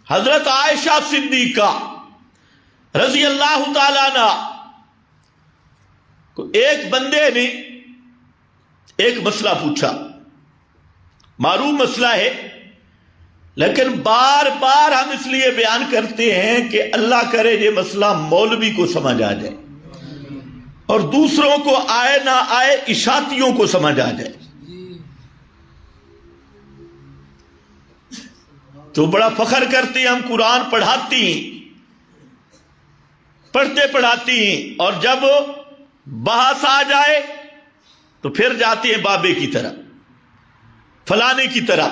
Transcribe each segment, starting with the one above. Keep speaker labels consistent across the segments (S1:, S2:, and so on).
S1: حضرت عائشہ صدیقہ رضی اللہ تعالیٰ عنہ کو ایک بندے نے ایک مسئلہ پوچھا، معروف مسئلہ ہے، لیکن بار بار ہم اس لیے بیان کرتے ہیں کہ اللہ کرے یہ مسئلہ مولوی کو سمجھ آ جائے اور دوسروں کو آئے نہ آئے اشاعتیوں کو سمجھ آ جائے۔ تو بڑا فخر کرتے ہیں ہم قرآن پڑھاتی ہیں، پڑھاتی ہیں، اور جب بحث آ جائے تو پھر جاتے ہیں بابے کی طرح، فلانے کی طرح۔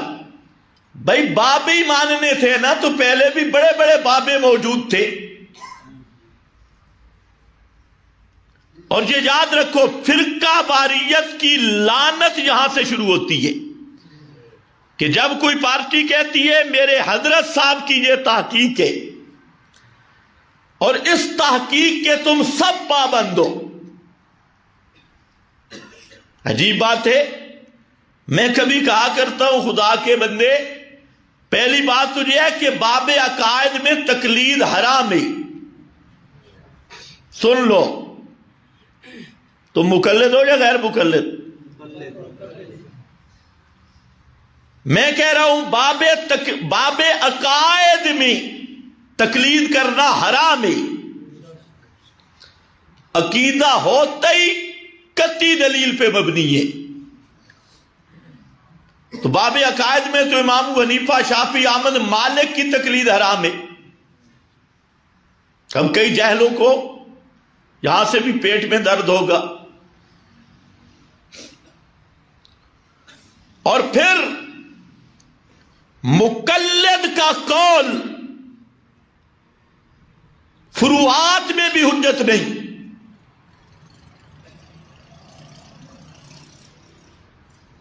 S1: بھائی بابے ہی ماننے تھے نا تو پہلے بھی بڑے بڑے بابے موجود تھے۔ اور یہ یاد رکھو، فرقہ واریت کی لعنت یہاں سے شروع ہوتی ہے کہ جب کوئی پارٹی کہتی ہے میرے حضرت صاحب کی یہ تحقیق ہے اور اس تحقیق کے تم سب پابند ہو۔ عجیب بات ہے، میں کبھی کہا کرتا ہوں خدا کے بندے، پہلی بات تو یہ ہے کہ باب عقائد میں تقلید حرام ہے، سن لو۔ تم مقلد ہو یا غیر مقلد؟ میں کہہ رہا ہوں باب عقائد میں تقلید کرنا حرام ہے۔ عقیدہ ہوتا ہی قطعی دلیل پہ مبنی ہے۔ تو باب عقائد میں تو امام ابو حنیفہ، شافعی، احمد، مالک کی تقلید حرام ہے۔ ہم کئی جاہلوں کو یہاں سے بھی پیٹ میں درد ہوگا۔ اور پھر مقلد کا قول فروعات میں بھی حجت نہیں۔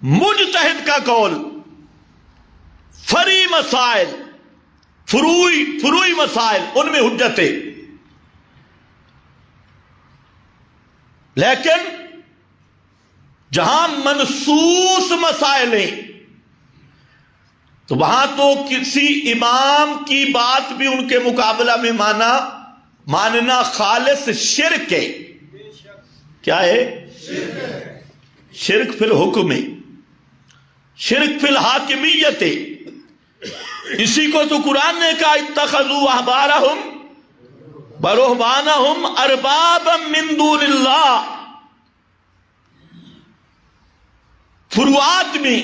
S1: مجتہد کا قول فری مسائل، فروعی مسائل، ان میں حجت ہے، لیکن جہاں منصوص مسائل ہیں تو وہاں تو کسی امام کی بات بھی ان کے مقابلہ میں ماننا خالص شرک ہے۔ کیا ہے؟ شرک فی الحکم ہے، شرک فی الحاکمیت ہے۔ اسی کو تو قرآن نے کہا اتخذوا احبارہم ورہبانہم اربابا من دون اللہ۔ فروعات میں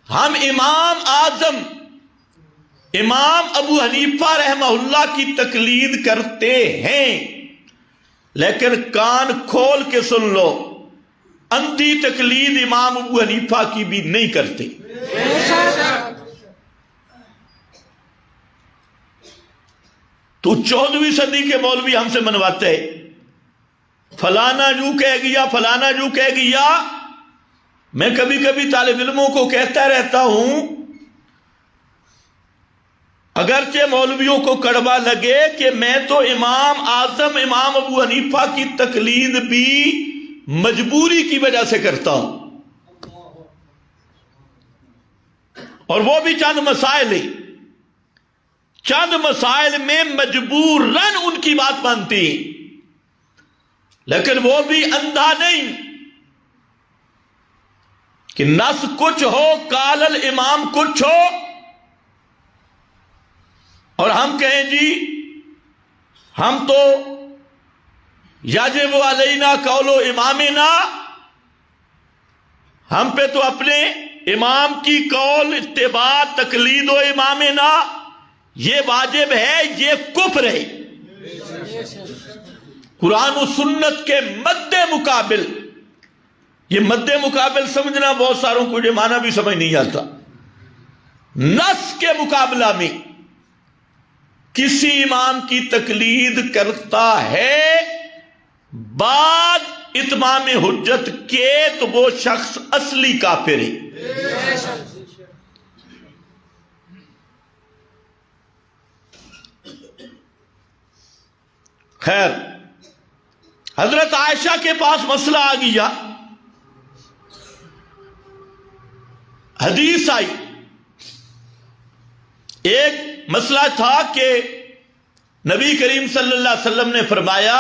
S1: ہم امام اعظم امام ابو حنیفہ رحمہ اللہ کی تقلید کرتے ہیں، لیکن کان کھول کے سن لو، اندھی تقلید امام ابو حنیفہ کی بھی نہیں کرتے۔ تو 14ویں صدی کے مولوی ہم سے منواتے ہیں، فلانا یوں کہہ گیا، فلانا یوں کہہ گیا۔ میں کبھی کبھی طالب علموں کو کہتا رہتا ہوں، اگرچہ مولویوں کو کڑوا لگے کہ میں تو امام اعظم امام ابو حنیفہ کی تقلید بھی مجبوری کی وجہ سے کرتا ہوں، اور وہ بھی چند مسائل ہیں، چند مسائل میں مجبوراً ان کی بات مانتی ہیں، لیکن وہ بھی اندھا نہیں کہ نص کچھ ہو، قال الامام کچھ ہو، اور ہم کہیں جی ہم تو یجب علینا قول امامنا، ہم پہ تو اپنے امام کی قول اتباع تقلید و امامنا یہ واجب ہے، یہ کفر ہے۔ قرآن و سنت کے مد مقابل، یہ مد مقابل سمجھنا بہت ساروں کو یہ معنی بھی سمجھ نہیں آتا، نص کے مقابلہ میں کسی امام کی تقلید کرتا ہے بعد اتمام حجت کے تو وہ شخص اصلی کافر ہے۔ خیر، حضرت عائشہ کے پاس مسئلہ آ گیا، حدیث آئی، ایک مسئلہ تھا کہ نبی کریم صلی اللہ علیہ وسلم نے فرمایا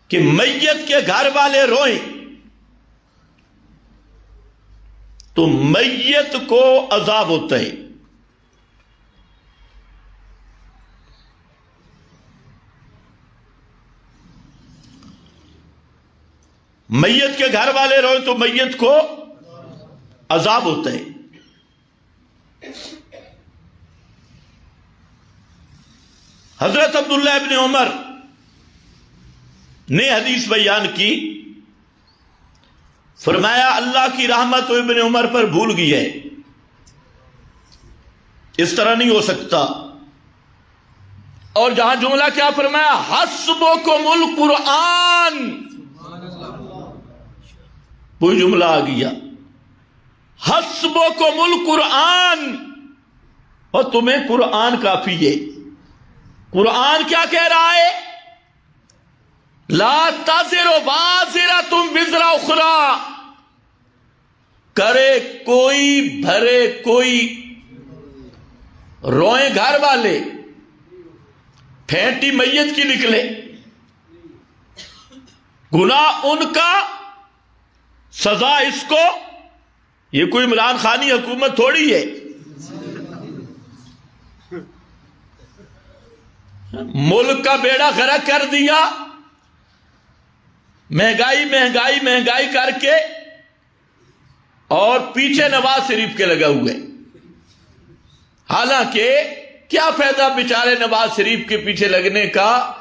S1: کہ میت کے گھر والے روئیں تو میت کو عذاب ہوتا ہے. میت کے گھر والے روئیں تو میت کو عذاب ہوتا ہے. حضرت عبداللہ ابن عمر نے حدیث بیان کی، فرمایا اللہ کی رحمت ابن عمر پر بھول گئی ہے، اس طرح نہیں ہو سکتا. اور جہاں جملہ کیا فرمایا، حسبکم القرآن، وہی جملہ آ گیا، حسبکم القرآن، اور تمہیں قرآن کافی ہے. قرآن کیا کہہ رہا ہے؟ لا تزر وازرۃ وزر اخری، کرے کوئی بھرے کوئی، روئیں گھر والے، پھینٹی میت کی نکلے، گناہ ان کا، سزا اس کو. یہ کوئی عمران خانی حکومت تھوڑی ہے. ملک کا بیڑا غرق کر دیا، مہنگائی مہنگائی مہنگائی کر کے، اور پیچھے نواز شریف کے لگا ہوئے. حالانکہ کیا فائدہ بیچارے نواز شریف کے پیچھے لگنے کا؟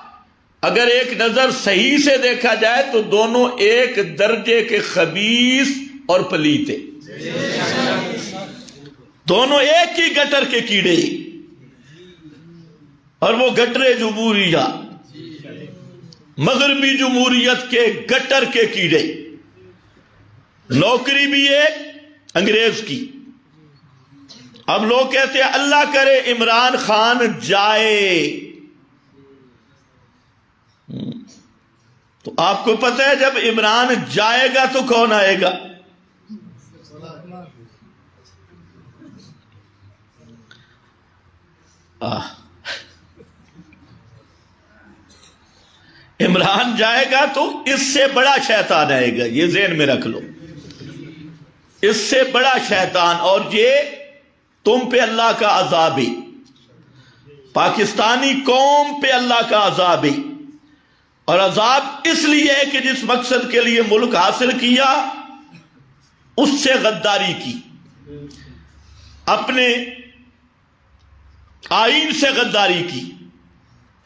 S1: اگر ایک نظر صحیح سے دیکھا جائے تو دونوں ایک درجے کے خبیث اور پلیت ہیں، دونوں ایک ہی گٹر کے کیڑے، اور وہ گٹر جمہوریہ، مغربی جمہوریت کے گٹر کے کیڑے. نوکری بھی ایک انگریز کی. اب لوگ کہتے ہیں اللہ کرے عمران خان جائے، تو آپ کو پتہ ہے جب عمران جائے گا تو کون آئے گا؟ عمران جائے گا تو اس سے بڑا شیطان آئے گا، یہ ذہن میں رکھ لو، اس سے بڑا شیطان. اور یہ تم پہ اللہ کا عذاب ہے، پاکستانی قوم پہ اللہ کا عذاب ہے. اور عذاب اس لیے ہے کہ جس مقصد کے لیے ملک حاصل کیا اس سے غداری کی، اپنے آئین سے غداری کی،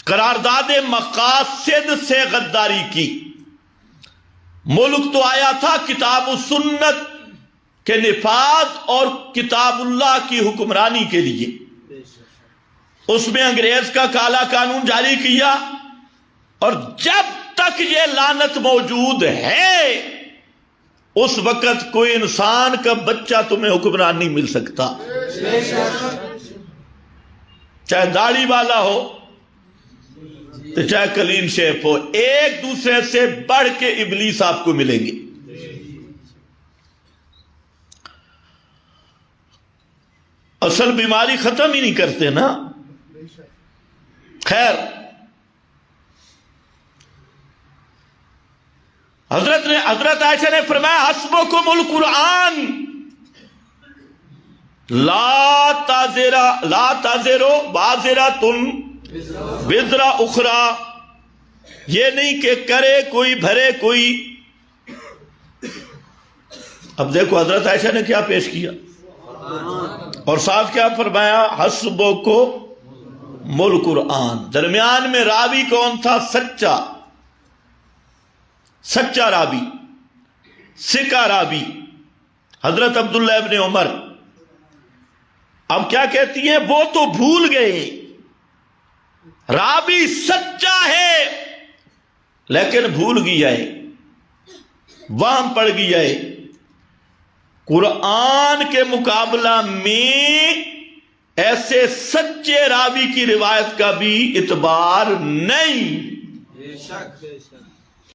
S1: قرارداد مقاصد سے غداری کی. ملک تو آیا تھا کتاب و سنت کے نفاذ اور کتاب اللہ کی حکمرانی کے لیے، اس میں انگریز کا کالا قانون جاری کیا. اور جب تک یہ لعنت موجود ہے اس وقت کوئی انسان کا بچہ تمہیں حکمران نہیں مل سکتا، چاہے داڑھی والا ہو تو چاہے کلین شیپ ہو، ایک دوسرے سے بڑھ کے ابلیس آپ کو ملیں گے. اصل بیماری ختم ہی نہیں کرتے نا. خیر، حضرت عائشہ نے فرمایا حسبکم القرآن لا تزر وازرۃ وزر اخری، یہ نہیں کہ کرے کوئی بھرے کوئی. اب دیکھو حضرت عائشہ نے کیا پیش کیا، اور ساتھ کیا فرمایا، حسبکم القرآن. درمیان میں راوی کون تھا؟ سچا راوی، سکا راوی، حضرت عبداللہ ابن عمر. اب کیا کہتی ہیں، وہ تو بھول گئے، راوی سچا ہے لیکن بھول گیا ہے، وہم پڑ گیا ہے. قرآن کے مقابلہ میں ایسے سچے راوی کی روایت کا بھی اعتبار نہیں.